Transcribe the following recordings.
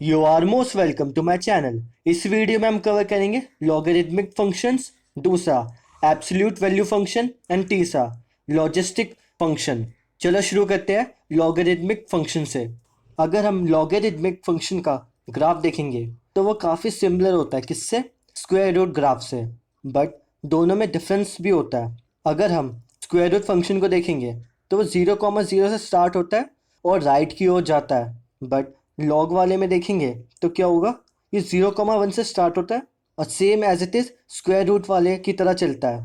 You are most welcome to my channel. इस video में हम कवर करेंगे लॉगरिथमिक फंक्शंस, दूसरा एब्सोल्यूट वैल्यू फंक्शन एंड तीसरा लॉजिस्टिक फंक्शन। चलो शुरू करते हैं लॉगरिथमिक फंक्शन से। अगर हम लॉगरिथमिक फंक्शन का ग्राफ देखेंगे तो वो काफ़ी सिमिलर होता है किससे, स्क्वायर रूट ग्राफ से। बट दोनों में डिफरेंस भी होता है। अगर हम स्क्वायर रूट फंक्शन को देखेंगे तो वो 0,0 से स्टार्ट होता है और राइट की ओर जाता है। बट लॉग वाले में देखेंगे तो क्या होगा, ये 0,1 से स्टार्ट होता है और same as it is square root वाले की तरह चलता है,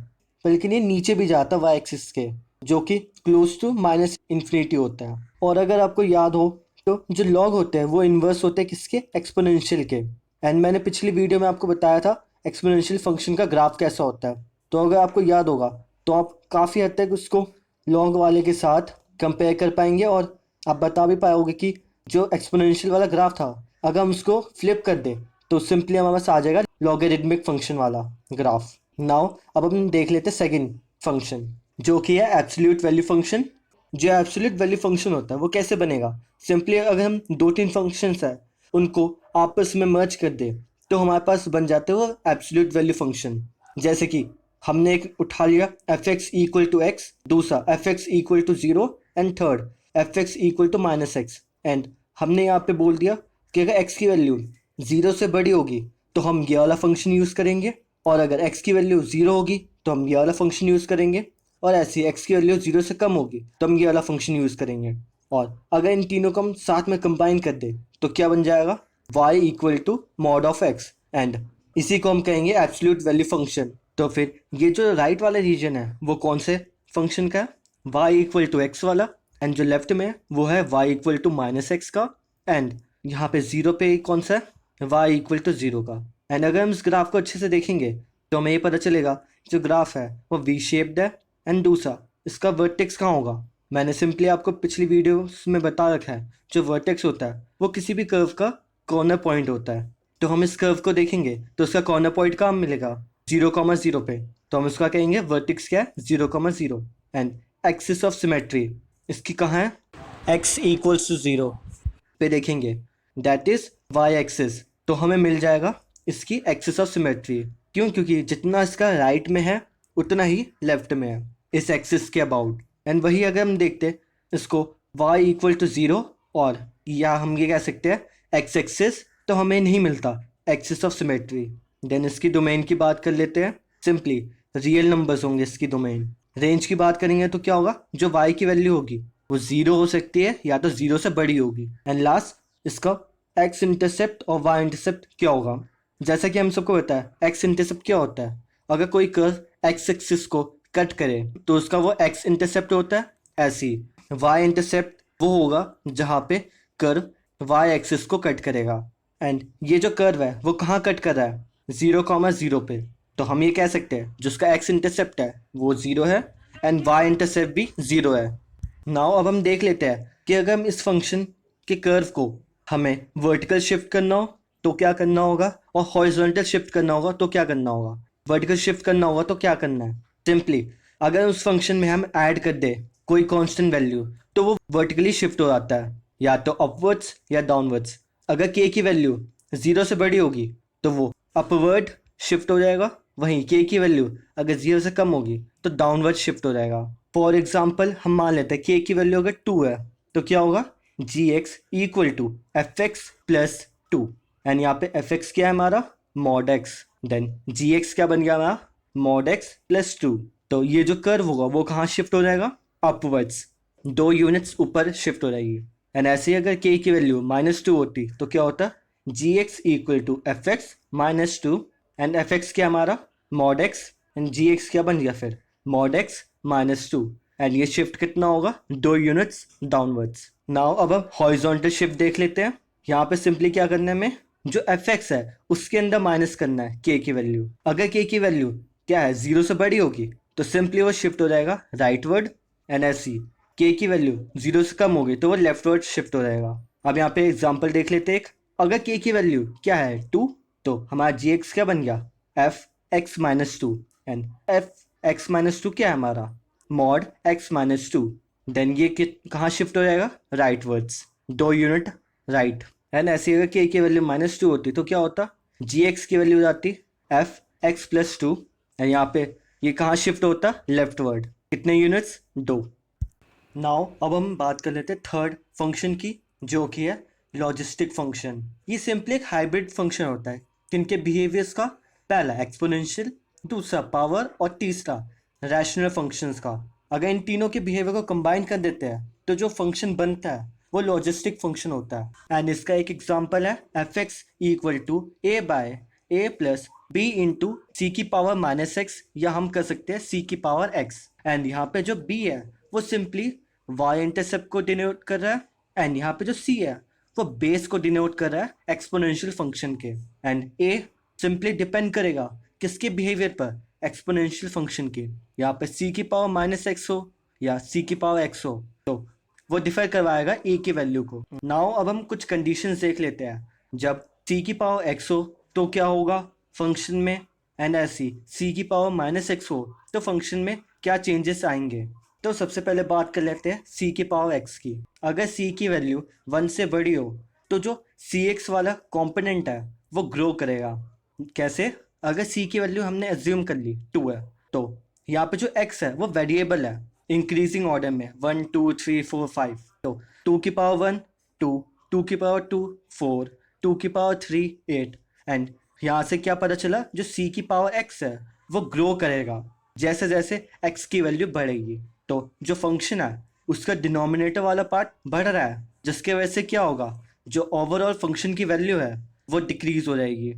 बल्कि ये नीचे भी जाता है वाई एक्सिस के, जो कि क्लोज टू माइनस इन्फिनिटी होता है। और अगर आपको याद हो तो जो लॉग होते हैं वो इन्वर्स होते हैं किसके, एक्सपोनेंशियल के। एंड मैंने पिछली वीडियो में आपको बताया था एक्सपोनेंशियल फंक्शन का ग्राफ कैसा होता है। तो अगर आपको याद होगा तो आप काफ़ी हद तक उसको लॉग वाले के साथ कंपेयर कर पाएंगे और आप बता भी पाओगे कि जो एक्सपोनेंशियल वाला ग्राफ था अगर हम उसको फ्लिप कर दें तो सिंपली हमारे पास आ जाएगा लॉगरिथमिक फंक्शन वाला ग्राफ। नाउ अब हम देख लेते हैं सेकंड फंक्शन, जो कि है एब्सोल्यूट वैल्यू फंक्शन। जो एब्सोल्यूट वैल्यू फंक्शन होता है वो कैसे बनेगा, सिंपली अगर हम दो तीन फंक्शंस है उनको आपस में मर्ज कर दे तो हमारे पास बन जाते हैं वो एब्सोल्यूट वैल्यू फंक्शन। जैसे कि हमने एक उठा लिया f x equal to x, दूसरा f x equal to zero and third f x equal to minus x. And हमने यहाँ पे बोल दिया कि अगर x की वैल्यू 0 से बड़ी होगी तो हम ये वाला फंक्शन यूज़ करेंगे, और अगर x की वैल्यू 0 होगी तो हम ये वाला फंक्शन यूज़ करेंगे, और ऐसे x की वैल्यू 0 से कम होगी तो हम ये वाला फंक्शन यूज़ करेंगे। और अगर इन तीनों को हम साथ में कंबाइन कर दें तो क्या बन जाएगा, y equal to mod of x। And इसी को हम कहेंगे एब्सोल्यूट वैल्यू फंक्शन। तो फिर ये जो राइट वाला रीजन है वो कौन से फंक्शन का है, y इक्वल टू एक्स वाला। एंड जो लेफ्ट में है वो है y equal to minus x का। एंड यहाँ पे जीरो पे कौन सा है, y इक्वल टू जीरो का। एंड अगर हम इस ग्राफ को अच्छे से देखेंगे तो हमें ये पता चलेगा जो ग्राफ है वो वी शेप्ड है। एंड दूसरा इसका वर्टेक्स कहाँ होगा, मैंने सिंपली आपको पिछली वीडियो में बता रखा है जो वर्टेक्स होता है वो किसी भी कर्व का कॉर्नर पॉइंट होता है। तो हम इस कर्व को देखेंगे तो उसका कॉर्नर पॉइंट कहाँ मिलेगा, 0,0 पे। तो हम उसका कहेंगे वर्टेक्स क्या है, 0,0। एंड एक्सिस ऑफ सिमेट्री इसकी कहाँ है, x इक्वल्स टू जीरो पे देखेंगे, दैट इज वाई एक्सिस। तो हमें मिल जाएगा इसकी एक्सिस ऑफ सिमेट्री। क्यों, क्योंकि जितना इसका राइट में है उतना ही लेफ्ट में है इस एक्सिस के अबाउट। एंड वही अगर हम देखते इसको y इक्वल टू ज़ीरो, और या हम ये कह सकते हैं एक्स एक्सिस, तो हमें नहीं मिलता एक्सिस ऑफ सिमेट्री। देन इसकी डोमेन की बात कर लेते हैं। सिंपली रियल नंबर्स होंगे इसकी डोमेन। रेंज की बात करेंगे तो क्या होगा, जो y की वैल्यू होगी वो जीरो हो सकती है या तो जीरो से बड़ी होगी। एंड लास्ट इसका एक्स इंटरसेप्ट और वाई इंटरसेप्ट क्या होगा। जैसा कि हम सबको पता है एक्स इंटरसेप्ट क्या होता है, अगर कोई कर्व एक्स एक्सिस को कट करे तो उसका वो एक्स इंटरसेप्ट होता है। ऐसे ही वाई इंटरसेप्ट वो होगा जहाँ पे कर्व वाई एक्सिस को कट करेगा। एंड ये जो कर्व है वो कहाँ कट कर रहा है, 0,0 पे। तो हम ये कह सकते हैं जिसका एक्स इंटरसेप्ट है वो जीरो है एंड वाई इंटरसेप्ट भी जीरो है। नाउ अब हम देख लेते हैं कि अगर हम इस फंक्शन के कर्व को हमें वर्टिकल शिफ्ट करना हो तो क्या करना होगा, और हॉरिजॉन्टल शिफ्ट करना होगा तो क्या करना होगा। वर्टिकल शिफ्ट करना होगा तो क्या करना है, सिंपली अगर उस फंक्शन में हम ऐड कर दे कोई कांस्टेंट वैल्यू तो वो वर्टिकली शिफ्ट हो जाता है, या तो अपवर्ड्स या डाउनवर्ड्स। अगर के की वैल्यू 0 से बड़ी होगी तो वो अपवर्ड शिफ्ट हो जाएगा, वहीं के की वैल्यू अगर 0 से कम होगी तो डाउनवर्ड शिफ्ट हो जाएगा। फॉर एग्जाम्पल हम मान लेते हैं के की वैल्यू अगर 2 है तो क्या होगा, g x equal to f x plus 2। And यहाँ पे एफ एक्स क्या है हमारा, mod x. Then g x क्या बन गया हमारा, मॉड एक्स प्लस 2। तो ये जो कर्व होगा वो कहाँ शिफ्ट हो जाएगा, अपवर्ड्स, 2 यूनिट्स ऊपर शिफ्ट हो जाएगी। एंड ऐसे ही अगर के की वैल्यू -2 होती तो क्या होता, g x equal to f x -2। And f x क्या हमारा, mod x. And g x क्या बन गया फिर, मॉड एक्स -2। एंड ये शिफ्ट कितना होगा, 2 यूनिट्स डाउनवर्ड्स। नाउ अब हम हॉरिजॉन्टल शिफ्ट देख लेते हैं। यहाँ पे सिंपली क्या करना है हमें, जो एफ एक्स है उसके अंदर माइनस करना है के की वैल्यू। अगर के की वैल्यू क्या है, 0 से बड़ी होगी तो सिंपली वो शिफ्ट हो जाएगा राइटवर्ड। एंड ऐसी के की वैल्यू 0 से कम होगी तो वो लेफ्टवर्ड शिफ्ट हो जाएगा। अब यहाँ पे एग्जाम्पल देख लेते हैं एक। अगर के की वैल्यू क्या है 2 तो हमारा जी एक्स क्या बन गया, F x -2। And f x -2 क्या है हमारा, मॉड एक्स -2। देन ये कहाँ शिफ्ट हो जाएगा, राइटवर्ड्स, 2 यूनिट राइट। एंड ऐसे अगर के की वैल्यू -2 होती तो क्या होता, जी एक्स की वैल्यू हो जाती एफ एक्स प्लस 2, एंड यहाँ पे ये कहाँ शिफ्ट होता, लेफ्टवर्ड। कितने यूनिट्स, 2। नाउ अब हम बात कर लेते हैं थर्ड फंक्शन की, जो कि है लॉजिस्टिक फंक्शन। ये सिंपली एक हाइब्रिड फंक्शन होता है किनके बिहेवियर्स का, पहला एक्सपोनेंशियल, दूसरा पावर और तीसरा रैशनल फंक्शंस का। अगर इन तीनों के बिहेवियर को कंबाइन कर देते हैं तो जो फंक्शन बनता है वो लॉजिस्टिक फंक्शन होता है। एंड इसका एक एग्जांपल है f x equal to a by a plus b into c की पावर -x, या हम कर सकते हैं सी की पावर x। एंड यहाँ पे जो b है वो सिंपली वाई इंटरसेप्ट को डिनोट कर रहा है, एंड यहाँ पे जो c है वो बेस को डिनोट कर रहा है एक्सपोनेंशियल फंक्शन के। एंड a सिंपली डिपेंड करेगा किसके बिहेवियर पर, एक्सपोनेंशियल फंक्शन के। यहाँ पे c की पावर -x हो या c की पावर x हो तो वो डिफर करवाएगा a की वैल्यू को। नाउ अब हम कुछ कंडीशंस देख लेते हैं। जब c की पावर x हो तो क्या होगा फंक्शन में, एंड ऐसी c की पावर -x हो तो फंक्शन में क्या चेंजेस आएंगे। तो सबसे पहले बात कर लेते हैं c की पावर x की। अगर c की वैल्यू 1 से बड़ी हो तो जो cx वाला कंपोनेंट है वो ग्रो करेगा। कैसे, अगर c की वैल्यू हमने एज्यूम कर ली 2 है तो यहाँ पे जो x है वो वेरिएबल है इंक्रीजिंग ऑर्डर में 1 2 3 4 5। तो 2 की पावर 1 2, 2 की पावर 2 4, 2 की पावर 3 8। एंड यहाँ से क्या पता चला, जो c की पावर x है वो ग्रो करेगा जैसे जैसे x की वैल्यू बढ़ेगी। तो जो फंक्शन है उसका डिनोमिनेटर वाला पार्ट बढ़ रहा है, जिसके वजह से क्या होगा, जो ओवरऑल फंक्शन की वैल्यू है वो डिक्रीज हो जाएगी।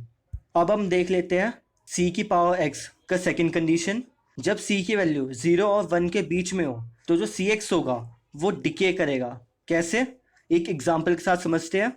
अब हम देख लेते हैं c की पावर x का सेकंड कंडीशन। जब c की वैल्यू 0 और 1 के बीच में हो तो जो cx होगा वो डिके करेगा। कैसे, एक एग्जांपल के साथ समझते हैं।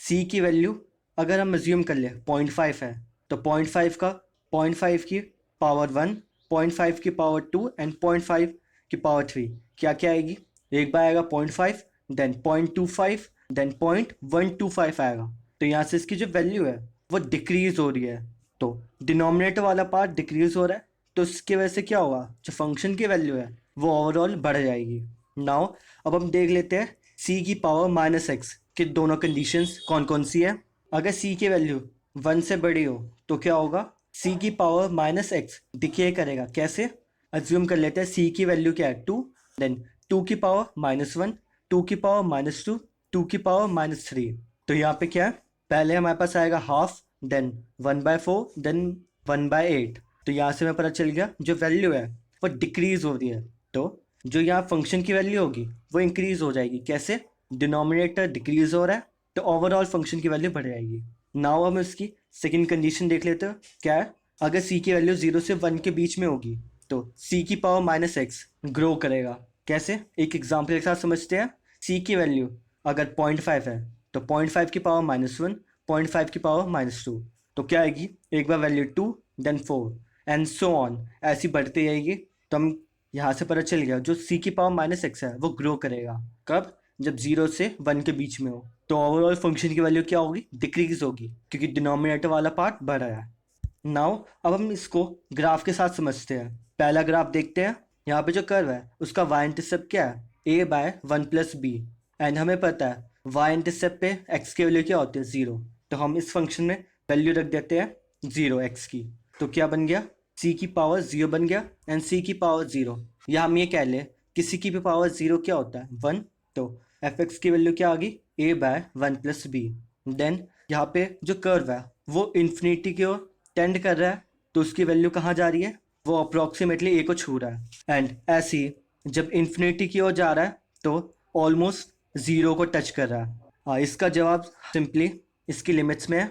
c की वैल्यू अगर हम अज्यूम कर ले 0.5 है तो 0.5 का 0.5 की पावर 1, 0.5 की पावर 2 एंड 0.5 की पावर 3 क्या क्या आएगी, एक बार आएगा 0.5, देन 0.25, देन 0.125 आएगा। तो यहाँ से इसकी जो वैल्यू है वो डिक्रीज हो रही है। तो डिनोमिनेटर वाला पार्ट डिक्रीज हो रहा है तो इसकी वजह से क्या होगा, जो फंक्शन की वैल्यू है वो ओवरऑल बढ़ जाएगी। नाउ अब हम देख लेते हैं c की पावर -x की दोनों कंडीशंस कौन कौन सी है। अगर c की वैल्यू 1 से बड़ी हो तो क्या होगा, c की पावर -x डिके करेगा। कैसे, अज्यूम कर लेते हैं c की वैल्यू क्या है 2, देन 2 की पावर -1, 2 की पावर -2, 2 की पावर -3। तो यहाँ पे क्या है, पहले हमारे पास आएगा हाफ, देन 1/4, देन 1/8। तो यहाँ से हमें पता चल गया जो वैल्यू है वो डिक्रीज हो रही है। तो जो यहाँ फंक्शन की वैल्यू होगी वो इंक्रीज हो जाएगी। कैसे, डिनोमिनेटर डिक्रीज हो रहा है तो ओवरऑल फंक्शन की वैल्यू बढ़ जाएगी। नाउ हम इसकी सेकंड कंडीशन देख लेते हैं। क्या है, अगर c की वैल्यू 0 से 1 के बीच में होगी तो c की पावर -x ग्रो करेगा। कैसे, एक एग्जाम्पल के साथ समझते हैं। c की वैल्यू अगर 0.5 है तो 0.5 की पावर -1, 0.5 की पावर -2 तो क्या आएगी, एक बार value 2 then 4 and so on, ऐसी बढ़ती जाएगी। तो हम यहाँ से पता चल गया जो c की पावर -x है वो ग्रो करेगा। कब, जब 0 से 1 के बीच में हो। तो ओवरऑल फंक्शन की वैल्यू क्या होगी, डिक्रीज होगी, क्योंकि डिनोमिनेटर वाला पार्ट बढ़ रहा है। नाउ अब हम इसको ग्राफ के साथ समझते हैं। पहला ग्राफ देखते हैं। यहाँ पे जो कर्व है उसका y इंटरसेप्ट क्या है, a/1 + b। एंड हमें पता है y इंटरसेप्ट पे x की वैल्यू क्या होती है, 0। तो हम इस फंक्शन में वैल्यू रख देते हैं 0 x की। तो क्या बन गया, c की पावर 0 बन गया एंड c की पावर 0, या हम ये कह ले किसी की भी पावर 0 क्या होता है, 1। तो एफ एक्स की वैल्यू क्या आ गई, a/1 + b। देन यहाँ पे जो कर्व है वो इन्फिनिटी की ओर टेंड कर रहा है तो उसकी वैल्यू कहाँ जा रही है, वो अप्रोक्सीमेटली a को छू रहा है। एंड ऐसे ही जब इन्फिनिटी की ओर जा रहा है तो ऑलमोस्ट 0 को टच कर रहा है। इसका जवाब सिंपली इसकी लिमिट्स में है।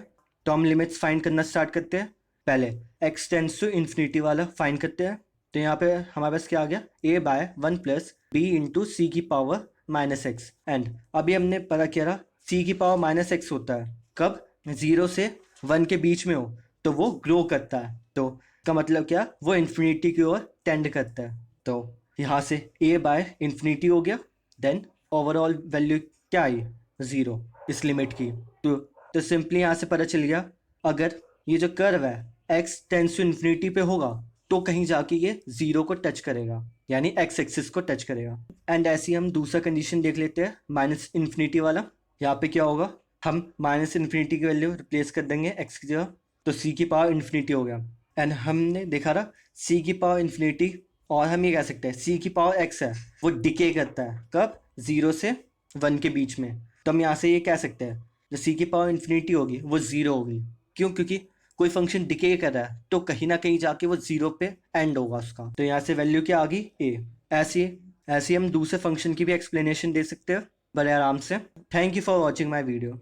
तो हम लिमिट्स फाइंड करना स्टार्ट करते हैं। पहले x टेंड्स टू इन्फिनिटी वाला फाइंड करते हैं। तो यहाँ पे हमारे पास क्या आ गया, a/1 + b इंटू सी की पावर -x। एंड अभी हमने पता किया रहा c की पावर -x होता है कब, 0 से 1 के बीच में हो तो वो ग्रो करता है। तो का मतलब क्या, वो इन्फिनिटी की ओर टेंड करता है। तो यहाँ से a/∞ हो गया, देन ओवरऑल वैल्यू क्या आई, 0 इस लिमिट की। तो सिंपली यहाँ से पता चल गया अगर ये जो कर्व है x टेंड्स टू इन्फिनिटी पे होगा तो कहीं जाके ये 0 को टच करेगा, यानी x एक्सिस को टच करेगा। एंड ऐसे ही हम दूसरा कंडीशन देख लेते हैं -∞ वाला। यहाँ पे क्या होगा, हम माइनस इन्फिनिटी की वैल्यू रिप्लेस कर देंगे एक्स की जगह, तो सी की पावर इन्फिनिटी हो गया। एंड हमने देखा था सी की पावर इन्फिनिटी, और हम ये कह सकते हैं सी की पावर एक्स है वो डिके करता है कब, 0 से 1 के बीच में। तो हम यहाँ से ये कह सकते हैं जो सी की पावर इन्फिनिटी होगी वो 0 होगी। क्यों? क्योंकि कोई फंक्शन डिके कर रहा है तो कहीं ना कहीं जाके वो 0 पे एंड होगा उसका। तो यहाँ से वैल्यू क्या आ गई, ए। ऐसे ऐसे हम दूसरे फंक्शन की भी एक्सप्लेनेशन दे सकते हैं बड़े आराम से। Thank you for watching my video.